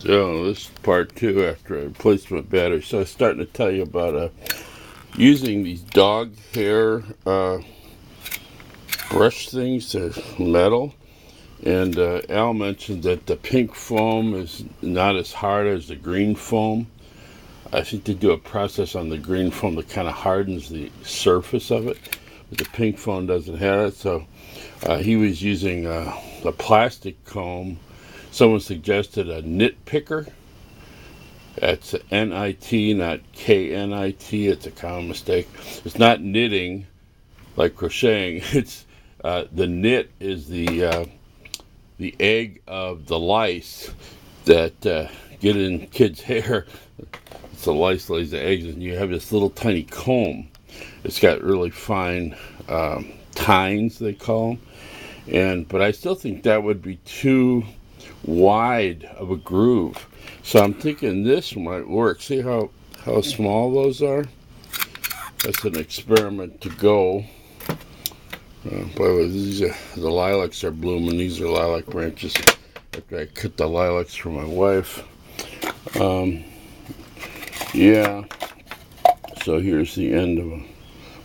So this is part two after I replaced my battery. So I was starting to tell you about using these dog hair brush things. They're metal. And Al mentioned that the pink foam is not as hard as the green foam. I think they do a process on the green foam that kind of hardens the surface of it. But the pink foam doesn't have it. So he was using a plastic comb. Someone suggested a nit picker. That's N-I-T, not K-N-I-T. It's a common mistake. It's not knitting like crocheting. It's the knit is the egg of the lice that get in kids' hair. It's the lice lays the eggs, and you have this little tiny comb. It's got really fine tines, they call them. But I still think that would be too wide of a groove. So I'm thinking this might work. See how small those are? That's an experiment to go. By the way, the lilacs are blooming. These are lilac branches. After I cut the lilacs for my wife. Yeah. So here's the end of a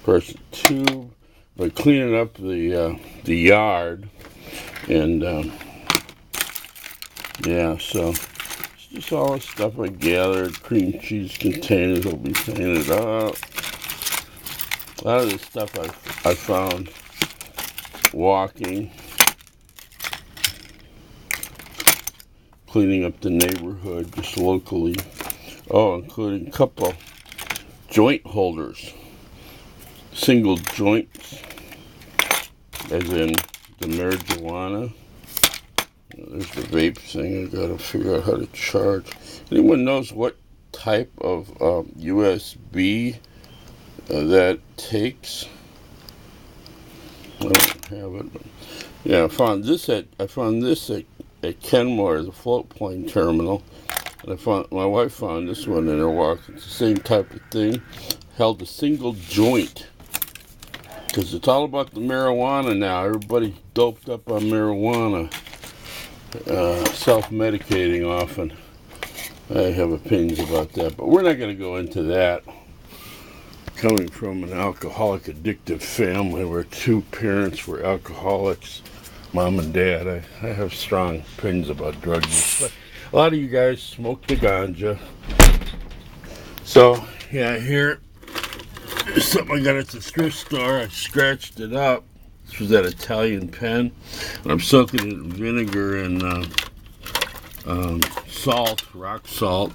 person tube. By cleaning up the yard, and yeah, so it's just all the stuff I gathered. Cream cheese containers will be painted up. A lot of this stuff I found walking, cleaning up the neighborhood just locally. Oh, including a couple joint holders, single joints, as in the marijuana. There's the vape thing. I gotta figure out how to charge. Anyone knows what type of USB that takes? I don't have it. But yeah, I found this at Kenmore, the float plane terminal. And my wife found this one in her walk. It's the same type of thing. Held a single joint. Because it's all about the marijuana now. Everybody's doped up on marijuana. Self-medicating often. I have opinions about that, but we're not going to go into that. Coming from an alcoholic addictive family where two parents were alcoholics, mom and dad, I have strong opinions about drug use. But a lot of you guys smoke the ganja. So, yeah, here is something I got at the thrift store. I scratched it up. This was that Italian pen. And I'm soaking it in vinegar and salt, rock salt.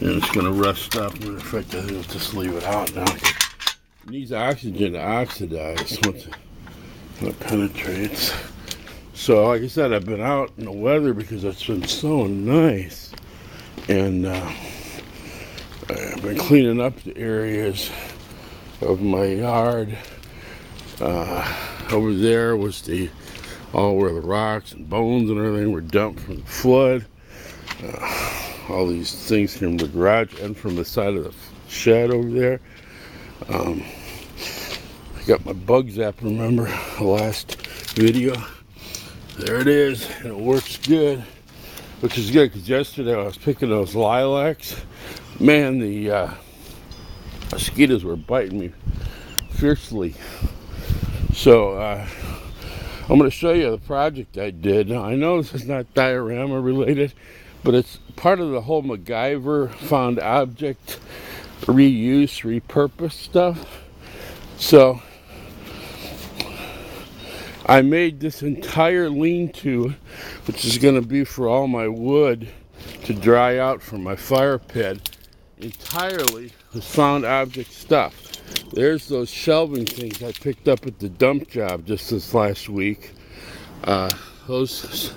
And it's going to rust up. Matter of fact, I think I'll just leave it out now. It needs oxygen to oxidize once it penetrates. So, like I said, I've been out in the weather because it's been so nice. And I've been cleaning up the areas of my yard. Over there was all where the rocks and bones and everything were dumped from the flood. All these things from the garage and from the side of the shed over there. I got my bug zap, remember the last video? There it is, and it works good, which is good because yesterday I was picking those lilacs. Man, the mosquitoes were biting me fiercely. So I'm going to show you the project I did. Now, I know this is not diorama related, but it's part of the whole MacGyver found object reuse, repurpose stuff. So I made this entire lean-to, which is going to be for all my wood to dry out from my fire pit, entirely with found object stuff. There's those shelving things I picked up at the dump job just this last week. Those,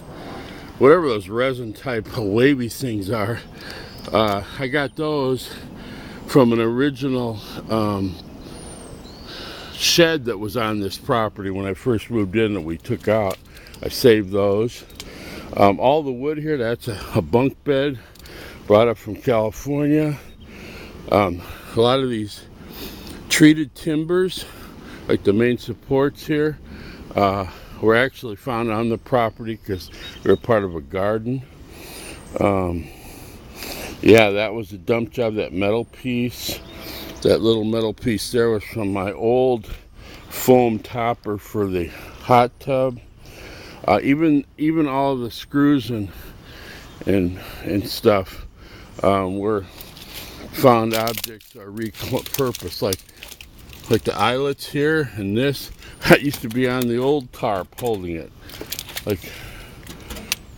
whatever those resin type wavy things are, I got those from an original shed that was on this property when I first moved in that we took out. I saved those. All the wood here, that's a bunk bed brought up from California. A lot of these treated timbers, like the main supports here, were actually found on the property because they're part of a garden. Yeah, that was a dump job. That metal piece, that little metal piece there was from my old foam topper for the hot tub. Even all the screws and stuff were found objects are repurposed, like the eyelets here and this. That used to be on the old tarp holding it. Like,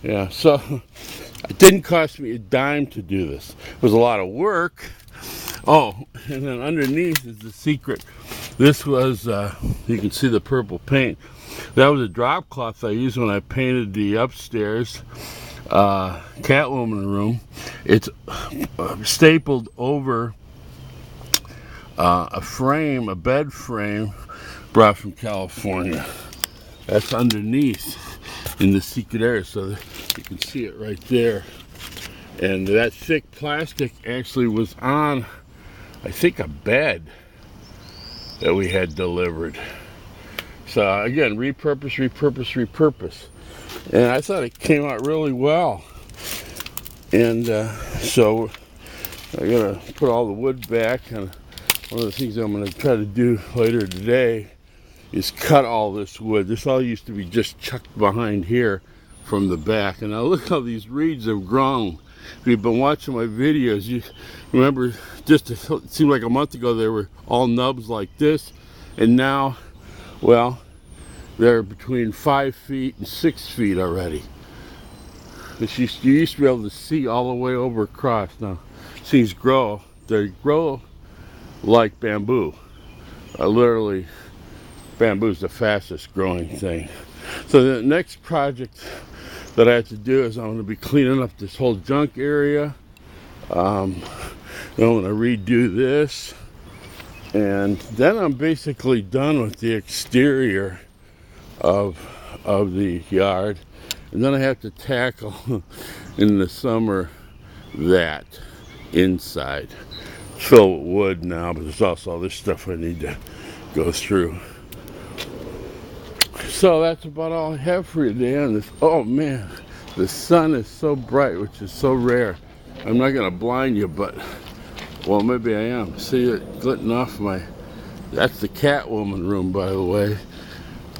yeah, so it didn't cost me a dime to do this. It was a lot of work. Oh, and then underneath is the secret. This was, you can see the purple paint. That was a drop cloth I used when I painted the upstairs Catwoman room. It's stapled over a frame, a bed frame brought from California. That's underneath in the secret area, so you can see it right there. And that thick plastic actually was on, I think, a bed that we had delivered. So again, repurpose. And I thought it came out really well. And so I gotta put all the wood back, and one of the things I'm gonna try to do later today is cut all this wood. This all used to be just chucked behind here from the back. And now look how these reeds have grown. If you've been watching my videos, you remember just it seemed like a month ago they were all nubs like this, and now, well, they're between 5 feet and 6 feet already. You used to be able to see all the way over across. Now, things grow. They grow like bamboo. Literally, bamboo is the fastest growing thing. So the next project that I have to do is I'm going to be cleaning up this whole junk area. I'm going to redo this, and then I'm basically done with the exterior of the yard. And then I have to tackle in the summer that inside. Fill with wood now, but there's also all this stuff I need to go through. So that's about all I have for you today on this. Oh man, the sun is so bright, which is so rare. I'm not gonna blind you, but, well, maybe I am. See it glitting off my, that's the Catwoman room, by the way.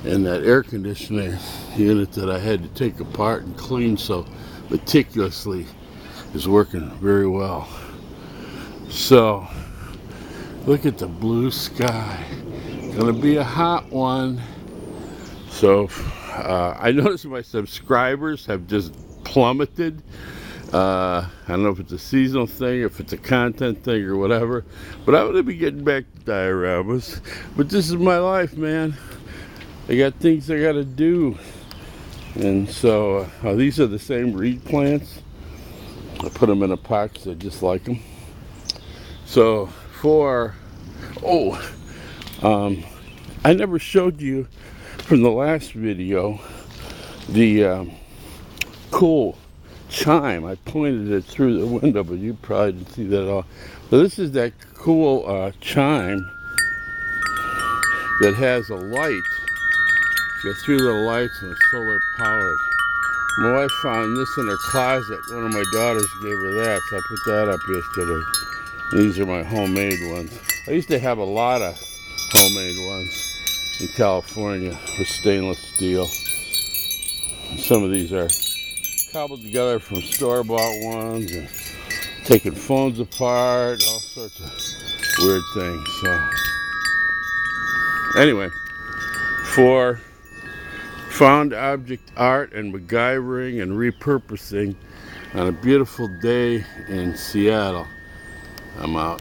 And that air conditioning unit that I had to take apart and clean so meticulously is working very well. So, look at the blue sky. Gonna be a hot one. So, I noticed my subscribers have just plummeted. I don't know if it's a seasonal thing, if it's a content thing or whatever, but I'm gonna be getting back to dioramas. But this is my life, man. I got things I gotta do. And so, these are the same reed plants. I put them in a pot because I just like them. So, I never showed you from the last video the cool chime. I pointed it through the window, but you probably didn't see that at all. So this is that cool chime that has a light. Got 3 little lights and it's solar powered. My wife found this in her closet. One of my daughters gave her that, so I put that up yesterday. And these are my homemade ones. I used to have a lot of homemade ones in California with stainless steel. Some of these are cobbled together from store-bought ones and taking phones apart, all sorts of weird things. So anyway, for found object art and MacGyvering and repurposing on a beautiful day in Seattle, I'm out.